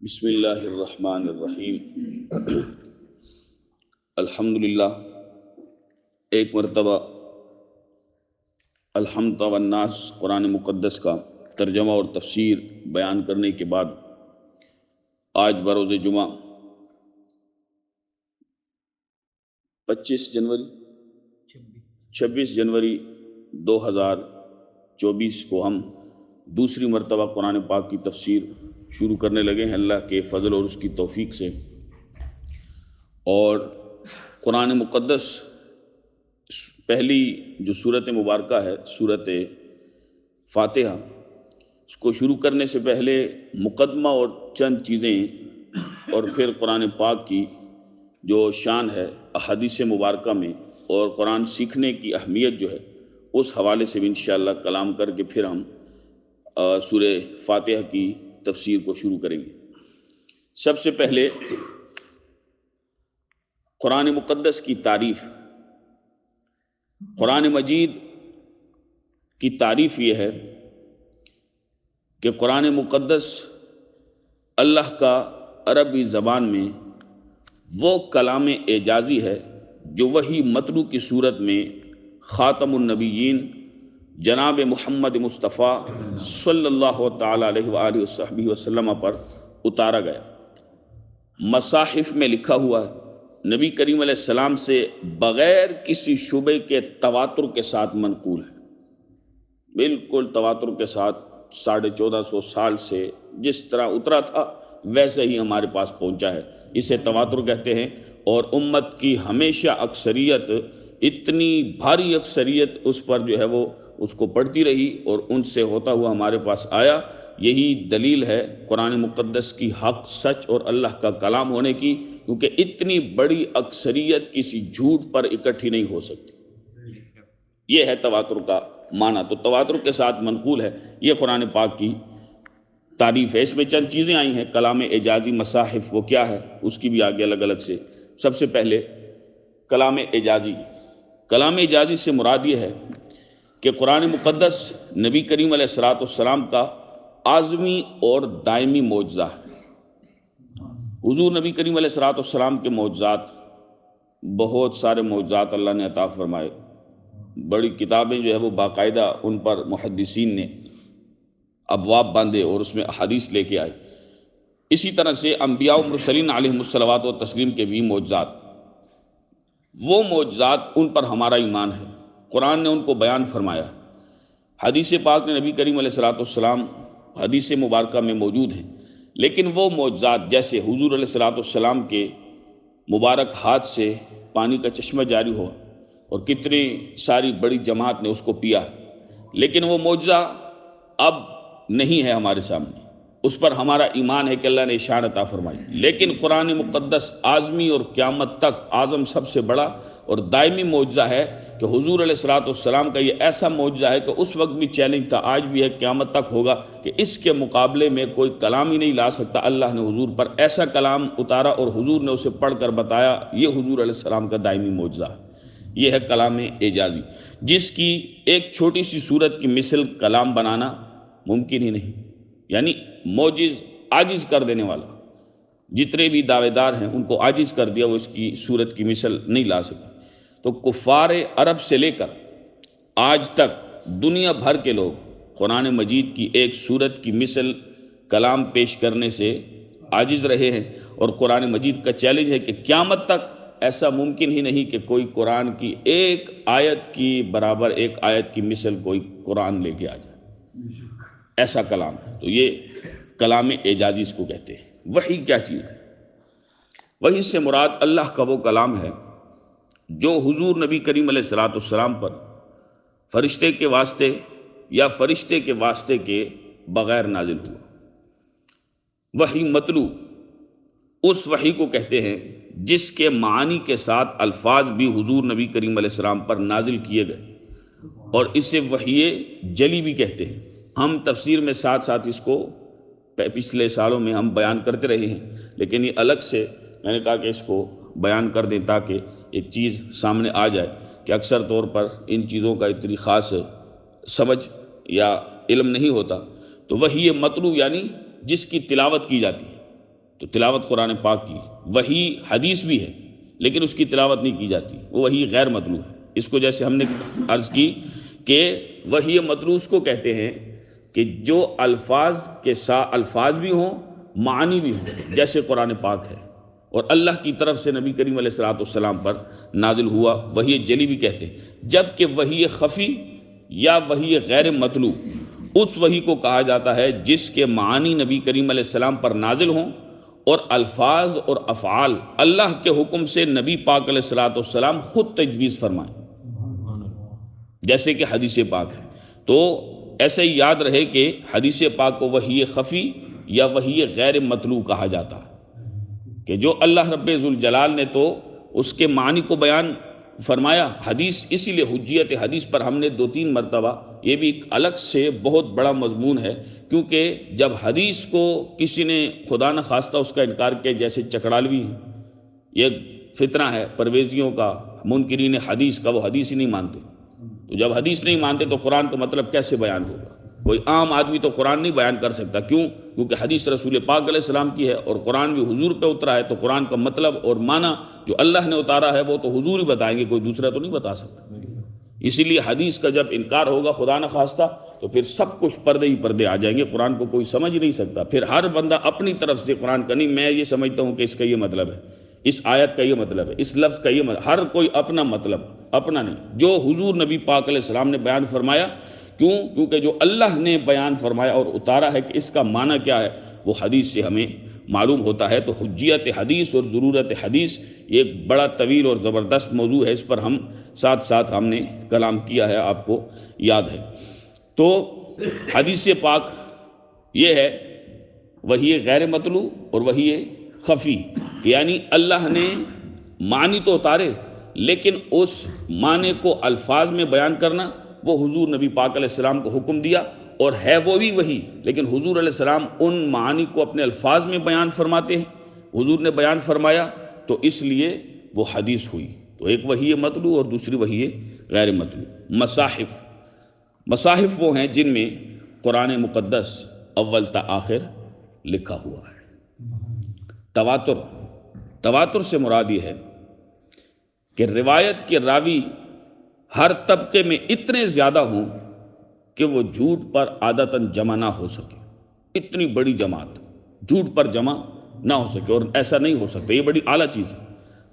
بسم اللہ الرحمن الرحیم۔ الحمدللہ، ایک مرتبہ الحمد والناس قرآن مقدس کا ترجمہ اور تفسیر بیان کرنے کے بعد آج بروز جمعہ 26 جنوری 2024 کو ہم دوسری مرتبہ قرآن پاک کی تفسیر شروع کرنے لگے ہیں اللہ کے فضل اور اس کی توفیق سے۔ اور قرآن مقدس پہلی جو صورت مبارکہ ہے صورت فاتحہ، اس کو شروع کرنے سے پہلے مقدمہ اور چند چیزیں اور پھر قرآن پاک کی جو شان ہے احادیث مبارکہ میں اور قرآن سیکھنے کی اہمیت جو ہے اس حوالے سے بھی انشاءاللہ کلام کر کے پھر ہم سورہ فاتحہ کی تفسیر کو شروع کریں گے۔ سب سے پہلے قرآن مقدس کی تعریف۔ قرآن مجید کی تعریف یہ ہے کہ قرآن مقدس اللہ کا عربی زبان میں وہ کلام اعجازی ہے جو وحی متلو کی صورت میں خاتم النبیین جناب محمد مصطفیٰ صلی اللہ تعالیٰ علیہ وآلہ وصحبہ وسلم پر اتارا گیا، مصاحف میں لکھا ہوا ہے، نبی کریم علیہ السلام سے بغیر کسی شبے کے تواتر کے ساتھ منقول ہے، بالکل تواتر کے ساتھ 1450 سال سے جس طرح اترا تھا ویسے ہی ہمارے پاس پہنچا ہے، اسے تواتر کہتے ہیں۔ اور امت کی ہمیشہ اکثریت، اتنی بھاری اکثریت اس پر جو ہے وہ اس کو پڑھتی رہی اور ان سے ہوتا ہوا ہمارے پاس آیا۔ یہی دلیل ہے قرآن مقدس کی حق، سچ اور اللہ کا کلام ہونے کی، کیونکہ اتنی بڑی اکثریت کسی جھوٹ پر اکٹھی نہیں ہو سکتی۔ یہ ہے تواتر کا معنی، تو تواتر کے ساتھ منقول ہے، یہ قرآن پاک کی تعریف ہے۔ اس میں چند چیزیں آئی ہیں، کلام اعجازی، مصاحف وہ کیا ہے اس کی بھی آگے الگ الگ سے۔ سب سے پہلے کلام اعجازی۔ کلام اعجازی سے مراد یہ ہے کہ قرآن مقدس نبی کریم علیہ الصلوۃ والسلام کا عازمی اور دائمی معجزہ ہے۔ حضور نبی کریم علیہ الصلوۃ والسلام کے معجزات، بہت سارے معجزات اللہ نے عطا فرمائے، بڑی کتابیں جو ہے وہ باقاعدہ ان پر محدثین نے ابواب باندھے اور اس میں احادیث لے کے آئے۔ اسی طرح سے انبیاء و مرسلین علیہم الصلوات و تسلیم کے بھی معجزات، وہ معجزات ان پر ہمارا ایمان ہے، قرآن نے ان کو بیان فرمایا، حدیث پاک نے نبی کریم علیہ الصلوۃ والسلام حدیث مبارکہ میں موجود ہیں۔ لیکن وہ معجزات جیسے حضور علیہ الصلوۃ والسلام کے مبارک ہاتھ سے پانی کا چشمہ جاری ہوا اور کتنی ساری بڑی جماعت نے اس کو پیا، لیکن وہ معجزہ اب نہیں ہے ہمارے سامنے، اس پر ہمارا ایمان ہے کہ اللہ نے شان عطا فرمائی۔ لیکن قرآن مقدس عازمی اور قیامت تک اعظم سب سے بڑا اور دائمی معجزہ ہے کہ حضور علیہ الصلوۃ والسلام کا یہ ایسا معجزہ ہے کہ اس وقت بھی چیلنج تھا، آج بھی ہے، قیامت تک ہوگا، کہ اس کے مقابلے میں کوئی کلام ہی نہیں لا سکتا۔ اللہ نے حضور پر ایسا کلام اتارا اور حضور نے اسے پڑھ کر بتایا، یہ حضور علیہ السلام کا دائمی معجزہ ہے۔ یہ ہے کلام اعجازی، جس کی ایک چھوٹی سی صورت کی مثل کلام بنانا ممکن ہی نہیں، یعنی معجز، عاجز کر دینے والا، جتنے بھی دعوے دار ہیں ان کو عاجز کر دیا، وہ اس کی صورت کی مثل نہیں لا سکے۔ تو کفار عرب سے لے کر آج تک دنیا بھر کے لوگ قرآن مجید کی ایک صورت کی مثل کلام پیش کرنے سے عاجز رہے ہیں، اور قرآن مجید کا چیلنج ہے کہ قیامت تک ایسا ممکن ہی نہیں کہ کوئی قرآن کی ایک آیت کی برابر، ایک آیت کی مثل کوئی قرآن لے کے آ جائے، ایسا کلام ہے۔ تو یہ کلام اعجازی اس کو کہتے ہیں۔ وحی کیا چیز ہے؟ وحی سے مراد اللہ کا وہ کلام ہے جو حضور نبی کریم علیہ الصلوۃ والسلام پر فرشتے کے واسطے یا فرشتے کے واسطے کے بغیر نازل ہوا۔ وحی متلو اس وحی کو کہتے ہیں جس کے معانی کے ساتھ الفاظ بھی حضور نبی کریم علیہ السلام پر نازل کیے گئے، اور اسے وحی جلی بھی کہتے ہیں۔ ہم تفسیر میں ساتھ ساتھ اس کو پچھلے سالوں میں ہم بیان کرتے رہے ہیں، لیکن یہ الگ سے میں نے کہا کہ اس کو بیان کر دیں تاکہ ایک چیز سامنے آ جائے کہ اکثر طور پر ان چیزوں کا اتنی خاص سمجھ یا علم نہیں ہوتا۔ تو وحی مطلوب یعنی جس کی تلاوت کی جاتی ہے، تو تلاوت قرآن پاک کی، وحی حدیث بھی ہے لیکن اس کی تلاوت نہیں کی جاتی، وہ وحی غیر متلو ہے۔ اس کو جیسے ہم نے عرض کی کہ وحی متلو اس کو کہتے ہیں کہ جو الفاظ کے ساتھ الفاظ بھی ہوں معنی بھی ہوں، جیسے قرآن پاک ہے اور اللہ کی طرف سے نبی کریم علیہ السلام پر نازل ہوا، وحی جلی بھی کہتے ہیں۔ جبکہ وحی خفی یا وحی غیر متلو اس وحی کو کہا جاتا ہے جس کے معنی نبی کریم علیہ السلام پر نازل ہوں اور الفاظ اور افعال اللہ کے حکم سے نبی پاک علیہ السلام خود تجویز فرمائیں، جیسے کہ حدیث پاک ہے۔ تو ایسے ہی یاد رہے کہ حدیث پاک کو وحی خفی یا وحی غیر متلو کہا جاتا ہے، کہ جو اللہ رب ذوالجلال نے تو اس کے معنی کو بیان فرمایا۔ حدیث اسی لیے حجیت حدیث پر ہم نے 2-3 مرتبہ، یہ بھی ایک الگ سے بہت بڑا مضمون ہے، کیونکہ جب حدیث کو کسی نے خدا نہ خواستہ اس کا انکار کیا، جیسے چکڑالوی ہیں، یہ فتنہ ہے پرویزیوں کا، منکرین حدیث کا، وہ حدیث ہی نہیں مانتے۔ تو جب حدیث نہیں مانتے تو قرآن کا مطلب کیسے بیان ہوگا؟ کوئی عام آدمی تو قرآن نہیں بیان کر سکتا، کیوں؟ کیونکہ حدیث رسول پاک علیہ السلام کی ہے اور قرآن بھی حضور پہ اترا ہے، تو قرآن کا مطلب اور معنی جو اللہ نے اتارا ہے وہ تو حضور ہی بتائیں گے، کوئی دوسرا تو نہیں بتا سکتا۔ اسی لیے حدیث کا جب انکار ہوگا خدا نہ خواستہ تو پھر سب کچھ پردے ہی پردے آ جائیں گے، قرآن کو کوئی سمجھ نہیں سکتا۔ پھر ہر بندہ اپنی طرف سے قرآن کا، نہیں میں یہ سمجھتا ہوں کہ اس کا یہ مطلب ہے، اس آیت کا یہ مطلب ہے، اس لفظ کا یہ مطلب، ہر کوئی اپنا مطلب، اپنا نہیں، جو حضور نبی پاک علیہ السلام نے بیان فرمایا۔ کیوں؟ کیونکہ جو اللہ نے بیان فرمایا اور اتارا ہے کہ اس کا معنی کیا ہے، وہ حدیث سے ہمیں معلوم ہوتا ہے۔ تو حجیت حدیث اور ضرورت حدیث یہ ایک بڑا طویل اور زبردست موضوع ہے، اس پر ہم ساتھ ہم نے کلام کیا ہے، آپ کو یاد ہے۔ تو حدیث پاک یہ ہے وحی غیر مطلوع اور وحی خفی، یعنی اللہ نے معنی تو اتارے لیکن اس معنی کو الفاظ میں بیان کرنا وہ حضور نبی پاک علیہ السلام کو حکم دیا، اور ہے وہ بھی وحی، لیکن حضور علیہ السلام ان معانی کو اپنے الفاظ میں بیان فرماتے ہیں، حضور نے بیان فرمایا تو اس لیے وہ حدیث ہوئی۔ تو ایک وحی مطلوع اور دوسری وحی غیر مطلوع۔ مصاحف وہ ہیں جن میں قرآن مقدس اول تا آخر لکھا ہوا ہے۔ تواتر سے مراد یہ ہے کہ روایت کے راوی ہر طبقے میں اتنے زیادہ ہوں کہ وہ جھوٹ پر عادتاً جمع نہ ہو سکے۔ اتنی بڑی جماعت جھوٹ پر جمع نہ ہو سکے، اور ایسا نہیں ہو سکتا، یہ بڑی اعلیٰ چیز ہے۔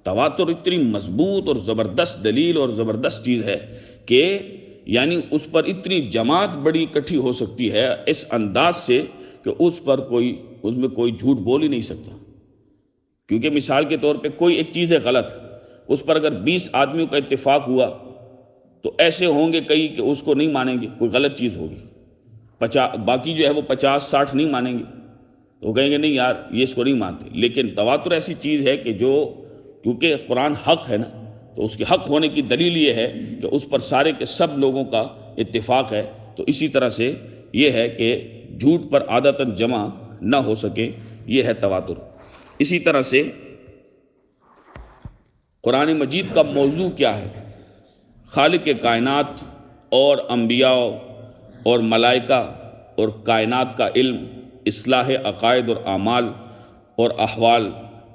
تواتر اتنی مضبوط اور زبردست دلیل اور زبردست چیز ہے کہ یعنی اس پر اتنی جماعت بڑی اکٹھی ہو سکتی ہے اس انداز سے کہ اس میں کوئی جھوٹ بول ہی نہیں سکتا۔ کیونکہ مثال کے طور پہ کوئی ایک چیز ہے غلط، اس پر اگر 20 آدمیوں کا اتفاق ہوا تو ایسے ہوں گے کئی کہ اس کو نہیں مانیں گے، کوئی غلط چیز ہوگی، باقی جو ہے وہ 50-60 نہیں مانیں گے، تو وہ کہیں گے نہیں یار یہ اس کو نہیں مانتے۔ لیکن تواتر ایسی چیز ہے کہ جو کیونکہ قرآن حق ہے نا، تو اس کے حق ہونے کی دلیل یہ ہے کہ اس پر سارے کے سب لوگوں کا اتفاق ہے۔ تو اسی طرح سے یہ ہے کہ جھوٹ پر عادتاً جمع نہ ہو سکے، یہ ہے تواتر۔ اسی طرح سے قرآن مجید کا موضوع کیا ہے؟ خالق کائنات اور انبیاء اور ملائکہ اور کائنات کا علم، اصلاح عقائد اور اعمال اور احوال،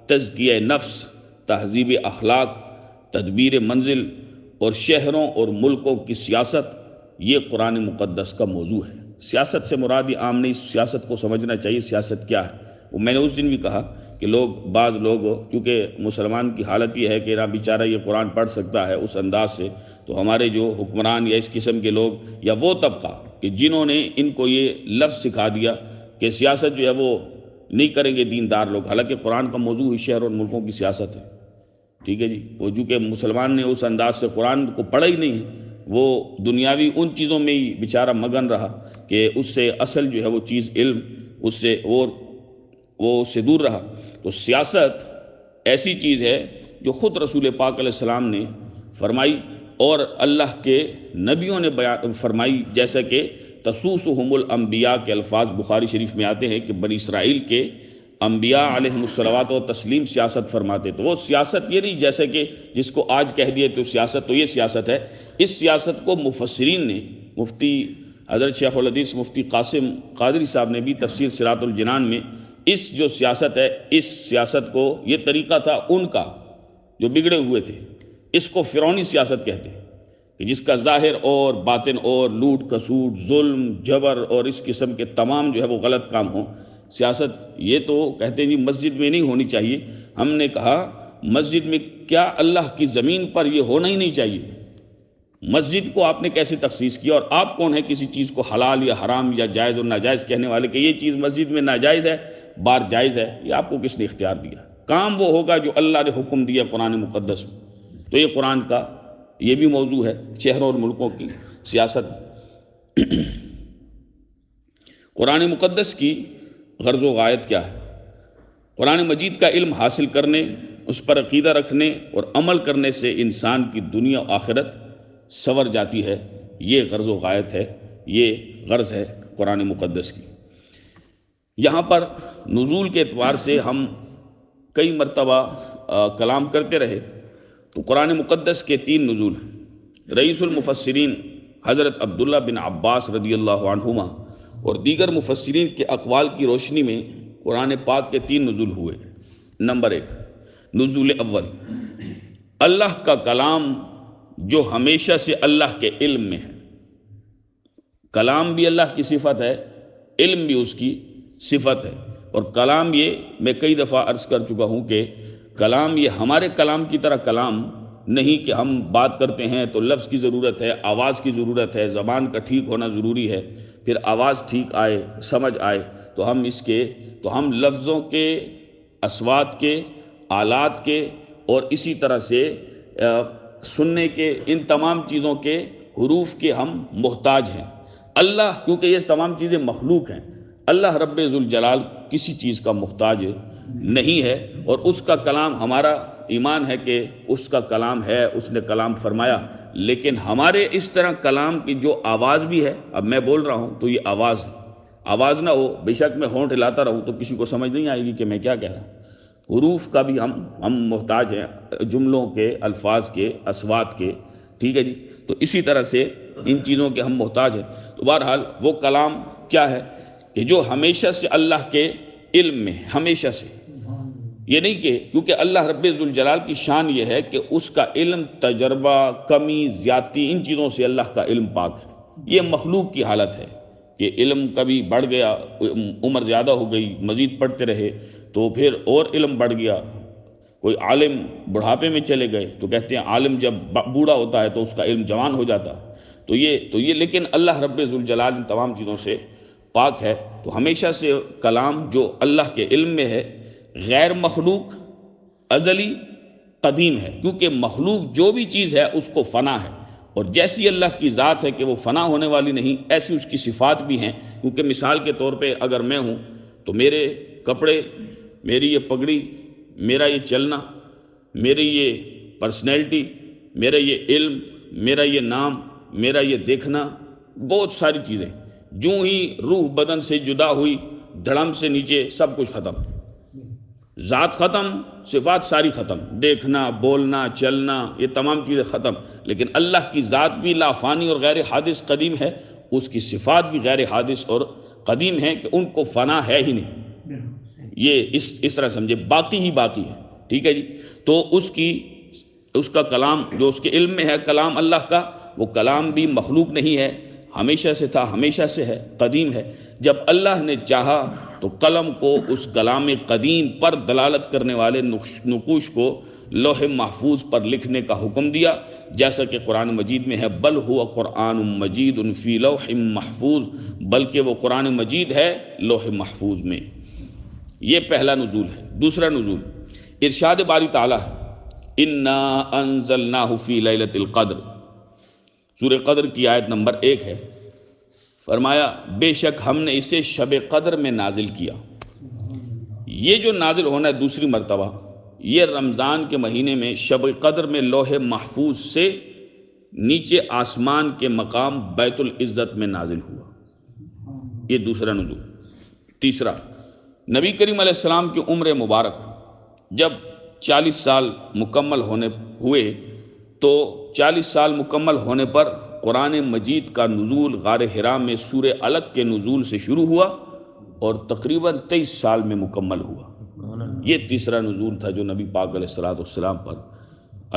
تزکیہ نفس، تہذیب اخلاق، تدبیر منزل اور شہروں اور ملکوں کی سیاست، یہ قرآن مقدس کا موضوع ہے۔ سیاست سے مراد یہ عام نہیں، سیاست کو سمجھنا چاہیے سیاست کیا ہے۔ وہ میں نے اس دن بھی کہا کہ بعض لوگ کیونکہ مسلمان کی حالت یہ ہے کہ نہ بیچارہ یہ قرآن پڑھ سکتا ہے اس انداز سے، تو ہمارے جو حکمران یا اس قسم کے لوگ یا وہ طبقہ کہ جنہوں نے ان کو یہ لفظ سکھا دیا کہ سیاست جو ہے وہ نہیں کریں گے دیندار لوگ، حالانکہ قرآن کا موضوع ہی شہر اور ملکوں کی سیاست ہے۔ ٹھیک ہے جی، وہ چونکہ مسلمان نے اس انداز سے قرآن کو پڑھا ہی نہیں ہے، وہ دنیاوی ان چیزوں میں ہی بیچارہ مگن رہا کہ اس سے اصل جو ہے وہ چیز علم اس سے وہ اس سے دور رہا۔ تو سیاست ایسی چیز ہے جو خود رسول پاک علیہ السلام نے فرمائی اور اللہ کے نبیوں نے بیان فرمائی، جیسا کہ تسوسہم الانبیاء کے الفاظ بخاری شریف میں آتے ہیں کہ بنی اسرائیل کے انبیاء علیہم الصلوات و تسلیم سیاست فرماتے۔ تو وہ سیاست یہ نہیں جیسے کہ جس کو آج کہہ دیے تو سیاست تو یہ سیاست ہے۔ اس سیاست کو مفسرین نے، مفتی حضرت شیخ الحدیث مفتی قاسم قادری صاحب نے بھی تفسیر صراط الجنان میں اس جو سیاست ہے، اس سیاست کو، یہ طریقہ تھا ان کا جو بگڑے ہوئے تھے، اس کو فرعونی سیاست کہتے ہیں، کہ جس کا ظاہر اور باطن اور لوٹ کسوٹ، ظلم، جبر اور اس قسم کے تمام جو ہے وہ غلط کام ہوں۔ سیاست یہ تو کہتے ہیں جی مسجد میں نہیں ہونی چاہیے۔ ہم نے کہا مسجد میں کیا، اللہ کی زمین پر یہ ہونا ہی نہیں چاہیے۔ مسجد کو آپ نے کیسے تخصیص کیا، اور آپ کون ہے کسی چیز کو حلال یا حرام یا جائز اور ناجائز کہنے والے، کہ یہ چیز مسجد میں ناجائز ہے، باہر جائز ہے؟ یہ آپ کو کس نے اختیار دیا؟ کام وہ ہوگا جو اللہ نے حکم دیا قرآن مقدس میں۔ تو یہ قرآن کا یہ بھی موضوع ہے، شہروں اور ملکوں کی سیاست۔ قرآن مقدس کی غرض و غایت کیا ہے؟ قرآن مجید کا علم حاصل کرنے، اس پر عقیدہ رکھنے اور عمل کرنے سے انسان کی دنیا و آخرت سنور جاتی ہے۔ یہ غرض و غایت ہے، یہ غرض ہے قرآن مقدس کی۔ یہاں پر نزول کے اعتبار سے ہم کئی مرتبہ کلام کرتے رہے، تو قرآن مقدس کے 3 نزول ہیں۔ رئیس المفسرین حضرت عبداللہ بن عباس رضی اللہ عنہما اور دیگر مفسرین کے اقوال کی روشنی میں قرآن پاک کے 3 نزول ہوئے۔ نمبر 1، نزول اول، اللہ کا کلام جو ہمیشہ سے اللہ کے علم میں ہے۔ کلام بھی اللہ کی صفت ہے، علم بھی اس کی صفت ہے۔ اور کلام یہ میں کئی دفعہ عرض کر چکا ہوں کہ کلام یہ ہمارے کلام کی طرح کلام نہیں کہ ہم بات کرتے ہیں تو لفظ کی ضرورت ہے، آواز کی ضرورت ہے، زبان کا ٹھیک ہونا ضروری ہے، پھر آواز ٹھیک آئے، سمجھ آئے تو ہم لفظوں کے، اصوات کے، آلات کے اور اسی طرح سے سننے کے، ان تمام چیزوں کے، حروف کے ہم محتاج ہیں۔ اللہ کیونکہ یہ تمام چیزیں مخلوق ہیں، اللہ رب ذوالجلال کسی چیز کا محتاج نہیں ہے، اور اس کا کلام، ہمارا ایمان ہے کہ اس کا کلام ہے، اس نے کلام فرمایا، لیکن ہمارے اس طرح کلام کی جو آواز بھی ہے، اب میں بول رہا ہوں تو یہ آواز نہ ہو، بے شک میں ہونٹ ہلاتا رہوں تو کسی کو سمجھ نہیں آئے گی کہ میں کیا کہہ رہا ہوں۔ حروف کا بھی ہم محتاج ہیں، جملوں کے، الفاظ کے، اصوات کے، ٹھیک ہے جی۔ تو اسی طرح سے ان چیزوں کے ہم محتاج ہیں۔ تو بہرحال وہ کلام کیا ہے کہ جو ہمیشہ سے اللہ کے علم میں، ہمیشہ سے، یہ نہیں کہ کیونکہ اللہ رب ذوالجلال کی شان یہ ہے کہ اس کا علم، تجربہ، کمی، زیادتی، ان چیزوں سے اللہ کا علم پاک ہے۔ یہ مخلوق کی حالت ہے کہ علم کبھی بڑھ گیا، عمر زیادہ ہو گئی، مزید پڑھتے رہے تو پھر اور علم بڑھ گیا۔ کوئی عالم بڑھاپے میں چلے گئے تو کہتے ہیں عالم جب بوڑھا ہوتا ہے تو اس کا علم جوان ہو جاتا ہے۔ تو یہ لیکن اللہ رب ذوالجلال ان تمام چیزوں سے پاک ہے۔ تو ہمیشہ سے کلام جو اللہ کے علم میں ہے، غیر مخلوق، ازلی، قدیم ہے، کیونکہ مخلوق جو بھی چیز ہے اس کو فنا ہے، اور جیسی اللہ کی ذات ہے کہ وہ فنا ہونے والی نہیں، ایسی اس کی صفات بھی ہیں۔ کیونکہ مثال کے طور پہ اگر میں ہوں تو میرے کپڑے، میری یہ پگڑی، میرا یہ چلنا، میری یہ پرسنالٹی، میرا یہ علم، میرا یہ نام، میرا یہ دیکھنا، بہت ساری چیزیں، جو ہی روح بدن سے جدا ہوئی، دھڑم سے نیچے سب کچھ ختم، ذات ختم، صفات ساری ختم، دیکھنا، بولنا، چلنا، یہ تمام چیزیں ختم۔ لیکن اللہ کی ذات بھی لا فانی اور غیر حادث قدیم ہے، اس کی صفات بھی غیر حادث اور قدیم ہیں کہ ان کو فنا ہے ہی نہیں۔ یہ اس طرح سمجھے، باقی ہی باقی ہے، ٹھیک ہے جی۔ تو اس کا کلام جو اس کے علم میں ہے، کلام اللہ کا، وہ کلام بھی مخلوق نہیں ہے، ہمیشہ سے تھا، ہمیشہ سے ہے، قدیم ہے۔ جب اللہ نے چاہا تو قلم کو اس کلام قدیم پر دلالت کرنے والے نقوش کو لوح محفوظ پر لکھنے کا حکم دیا، جیسا کہ قرآن مجید میں ہے، بل ہوا قرآن مجید فی لوح محفوظ، بلکہ وہ قرآن مجید ہے لوح محفوظ میں۔ یہ پہلا نزول ہے۔ دوسرا نزول ارشاد باری تعالیٰ ہے، انا انزلناہ فی لیلۃ القدر، سورہ قدر کی آیت نمبر 1 ہے۔ فرمایا بے شک ہم نے اسے شب قدر میں نازل کیا۔ یہ جو نازل ہونا ہے دوسری مرتبہ، یہ رمضان کے مہینے میں شب قدر میں لوح محفوظ سے نیچے آسمان کے مقام بیت العزت میں نازل ہوا۔ یہ دوسرا نزول۔ تیسرا، نبی کریم علیہ السلام کی عمر مبارک جب 40 سال مکمل ہوئے تو 40 سال مکمل ہونے پر قرآن مجید کا نزول غار حرا میں سورہ علق کے نزول سے شروع ہوا، اور تقریباً 23 سال میں مکمل ہوا۔ یہ تیسرا نزول تھا جو نبی پاک علیہ الصلوۃ والسلام پر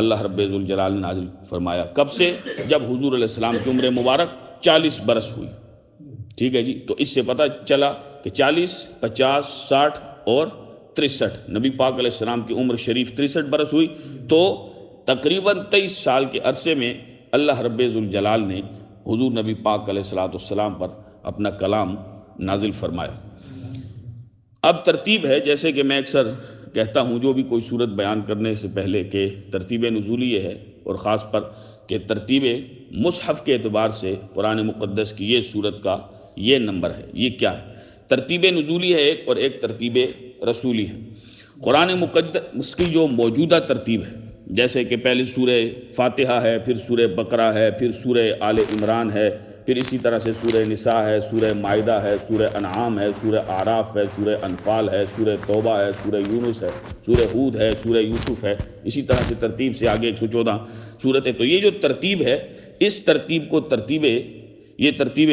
اللہ رب ذوالجلال نے نازل فرمایا۔ کب سے؟ جب حضور علیہ السلام کی عمر مبارک 40 برس ہوئی۔ ٹھیک ہے جی، تو اس سے پتہ چلا کہ 40، 50، 60 اور 63، نبی پاک علیہ السلام کی عمر شریف 63 برس ہوئی، تو تقریباً 23 سال کے عرصے میں اللہ رب ذوالجلال نے حضور نبی پاک علیہ الصلوۃ والسلام پر اپنا کلام نازل فرمایا۔ اب ترتیب ہے، جیسے کہ میں اکثر کہتا ہوں جو بھی کوئی صورت بیان کرنے سے پہلے، کہ ترتیب نزولی یہ ہے، اور خاص پر کہ ترتیب مصحف کے اعتبار سے قرآن مقدس کی یہ صورت کا یہ نمبر ہے، یہ کیا ہے؟ ترتیب نزولی ہے ایک، اور ایک ترتیب رسولی ہے۔ قرآن مقدس کی جو موجودہ ترتیب ہے، جیسے کہ پہلے سورہ فاتحہ ہے، پھر سورہ بقرہ ہے، پھر سورہ آل عمران ہے، پھر اسی طرح سے سورہ نساء ہے، سورہ مائدہ ہے، سورہ انعام ہے، سورہ اعراف ہے، سورہ انفال ہے، سورہ توبہ ہے، سورہ یونس ہے، سورہ ہود ہے، سورہ یوسف ہے، اسی طرح سے ترتیب سے آگے 114 سورت ہے۔ تو یہ جو ترتیب ہے، اس ترتیب کو یہ ترتیب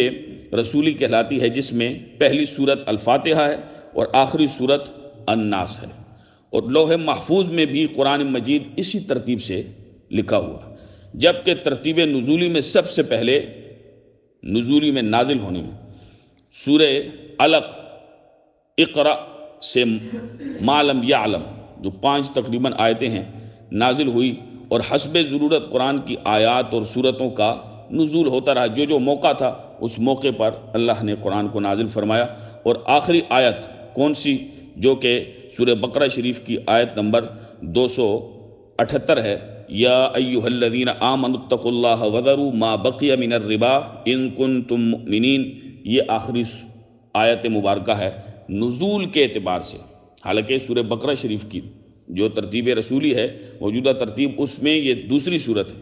رسولی کہلاتی ہے، جس میں پہلی سورت الفاتحہ ہے اور آخری سورت الناس ہے، اور لوح محفوظ میں بھی قرآن مجید اسی ترتیب سے لکھا ہوا، جبکہ ترتیب نزولی میں سب سے پہلے نزولی میں نازل ہونے میں سورہ علق، اقرأ سے ما لم یعلم، جو 5 تقریباً آیتیں ہیں، نازل ہوئی، اور حسب ضرورت قرآن کی آیات اور سورتوں کا نزول ہوتا رہا، جو موقع تھا اس موقع پر اللہ نے قرآن کو نازل فرمایا۔ اور آخری آیت کون سی؟ جو کہ سورہ بقرہ شریف کی آیت نمبر 278 ہے، یا ایھا الذین آمنوا اتقوا اللہ وذروا ما بقی من الربا ان کنتم مؤمنین۔ یہ آخری آیت مبارکہ ہے نزول کے اعتبار سے، حالانکہ سورہ بقرہ شریف کی جو ترتیب رسولی ہے، موجودہ ترتیب، اس میں یہ دوسری صورت ہے،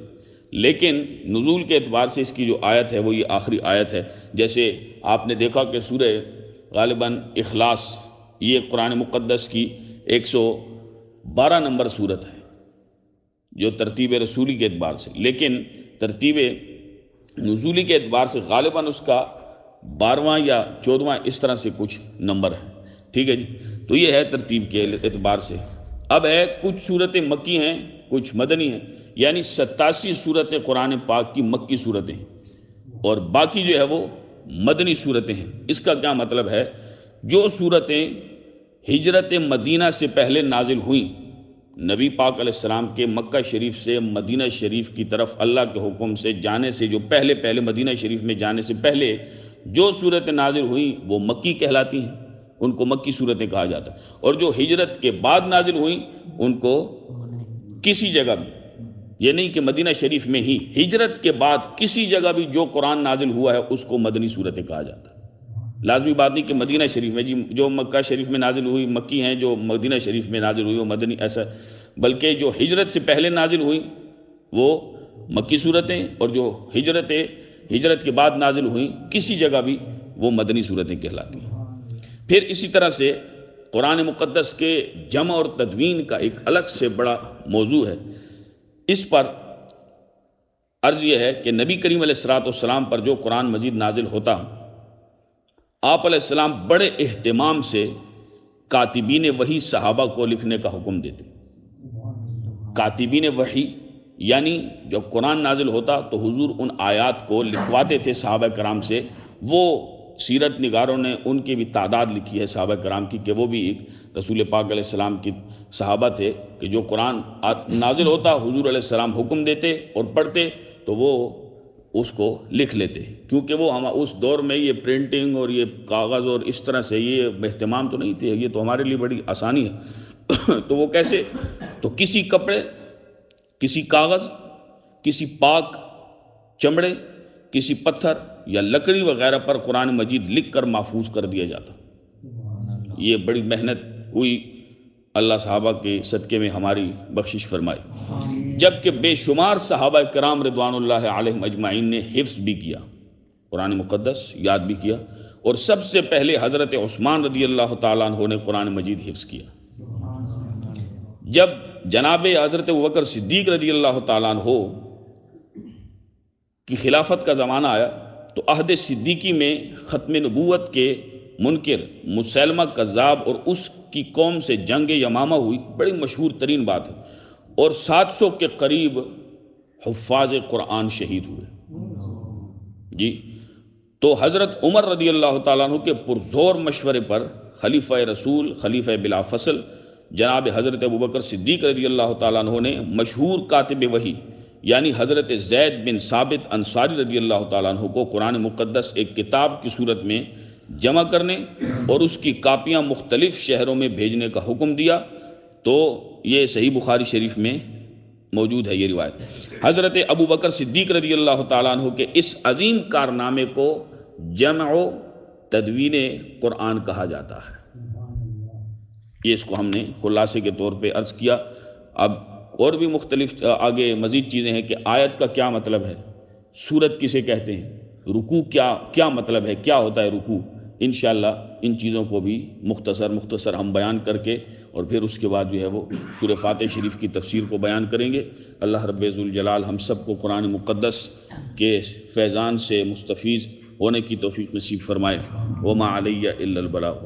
لیکن نزول کے اعتبار سے اس کی جو آیت ہے وہ یہ آخری آیت ہے۔ جیسے آپ نے دیکھا کہ سورہ غالباً اخلاص یہ قرآن مقدس کی 112 نمبر صورت ہے جو ترتیب رسولی کے اعتبار سے، لیکن ترتیب نزولی کے اعتبار سے غالباً اس کا 12واں یا 14واں اس طرح سے کچھ نمبر ہے۔ ٹھیک ہے جی، تو یہ ہے ترتیب کے اعتبار سے۔ اب ہے کچھ صورتیں مکی ہیں، کچھ مدنی ہیں، یعنی 87 صورتیں قرآن پاک کی مکی صورتیں ہیں، اور باقی جو ہے وہ مدنی صورتیں ہیں۔ اس کا کیا مطلب ہے؟ جو صورتیں ہجرت مدینہ سے پہلے نازل ہوئیں، نبی پاک علیہ السلام کے مکہ شریف سے مدینہ شریف کی طرف اللہ کے حکم سے جانے سے جو پہلے مدینہ شریف میں جانے سے پہلے جو صورتیں نازل ہوئیں وہ مکی کہلاتی ہیں، ان کو مکی صورتیں کہا جاتا ہے، اور جو ہجرت کے بعد نازل ہوئیں ان کو کسی جگہ بھی، یہ نہیں کہ مدینہ شریف میں ہی، ہجرت کے بعد کسی جگہ بھی جو قرآن نازل ہوا ہے اس کو مدنی صورتیں کہا جاتا ہے۔ لازمی بات نہیں کہ مدینہ شریف میں، جی جو مکہ شریف میں نازل ہوئی مکی ہیں، جو مدینہ شریف میں نازل ہوئی وہ مدنی، ایسا، بلکہ جو ہجرت سے پہلے نازل ہوئی وہ مکی صورتیں، اور جو ہجرت کے بعد نازل ہوئیں کسی جگہ بھی وہ مدنی صورتیں کہلاتی ہیں۔ پھر اسی طرح سے قرآن مقدس کے جمع اور تدوین کا ایک الگ سے بڑا موضوع ہے۔ اس پر عرض یہ ہے کہ نبی کریم علیہ الصلوۃ والسلام پر جو قرآن مجید نازل ہوتا، آپ علیہ السلام بڑے اہتمام سے کاتبین وحی صحابہ کو لکھنے کا حکم دیتے۔ کاتبین وحی یعنی جب قرآن نازل ہوتا تو حضور ان آیات کو لکھواتے تھے صحابہ کرام سے۔ وہ سیرت نگاروں نے ان کی بھی تعداد لکھی ہے صحابہ کرام کی، کہ وہ بھی ایک رسول پاک علیہ السلام کی صحابہ تھے، کہ جو قرآن نازل ہوتا حضور علیہ السلام حکم دیتے اور پڑھتے تو وہ اس کو لکھ لیتے، کیونکہ وہ اس دور میں یہ پرنٹنگ اور یہ کاغذ اور اس طرح سے یہ اہتمام تو نہیں تھے، یہ تو ہمارے لیے بڑی آسانی ہے۔ تو وہ کیسے؟ تو کسی کپڑے، کسی کاغذ، کسی پاک چمڑے، کسی پتھر یا لکڑی وغیرہ پر قرآن مجید لکھ کر محفوظ کر دیا جاتا۔ یہ بڑی محنت ہوئی، اللہ صحابہ کے صدقے میں ہماری بخشش فرمائے، جبکہ بے شمار صحابہ کرام رضوان اللہ علیہم اجمعین نے حفظ بھی کیا، قرآن مقدس یاد بھی کیا، اور سب سے پہلے حضرت عثمان رضی اللہ تعالیٰ عنہ نے قرآن مجید حفظ کیا۔ جب جناب حضرت ابوبکر صدیق رضی اللہ تعالیٰ عنہ کی خلافت کا زمانہ آیا تو عہد صدیقی میں ختم نبوت کے منکر مسیلمہ کذاب اور اس کی قوم سے جنگ یمامہ ہوئی، بڑی مشہور ترین بات ہے، اور 700 کے قریب حفاظ قرآن شہید ہوئے جی۔ تو حضرت عمر رضی اللہ تعالیٰ عنہ کے پرزور مشورے پر خلیفہ رسول، خلیفہ بلا فصل جناب حضرت ابوبکر صدیق رضی اللہ تعالیٰ عنہ نے مشہور کاتب وحی یعنی حضرت زید بن ثابت انصاری رضی اللہ تعالیٰ عنہ کو قرآن مقدس ایک کتاب کی صورت میں جمع کرنے اور اس کی کاپیاں مختلف شہروں میں بھیجنے کا حکم دیا۔ تو یہ صحیح بخاری شریف میں موجود ہے یہ روایت۔ حضرت ابوبکر صدیق رضی اللہ تعالیٰ عنہ کے اس عظیم کارنامے کو جمع و تدوین قرآن کہا جاتا ہے۔ یہ اس کو ہم نے خلاصے کے طور پہ عرض کیا۔ اب اور بھی مختلف آگے مزید چیزیں ہیں کہ آیت کا کیا مطلب ہے، سورت کسے کہتے ہیں، رکوع کیا مطلب ہے، کیا ہوتا ہے رکوع، انشاءاللہ ان چیزوں کو بھی مختصر ہم بیان کر کے اور پھر اس کے بعد جو ہے وہ سورہ فاتح شریف کی تفسیر کو بیان کریں گے۔ اللہ رب ذوالجلال ہم سب کو قرآن مقدس کے فیضان سے مستفیض ہونے کی توفیق نصیب فرمائے۔ وما علی الا البلاغ۔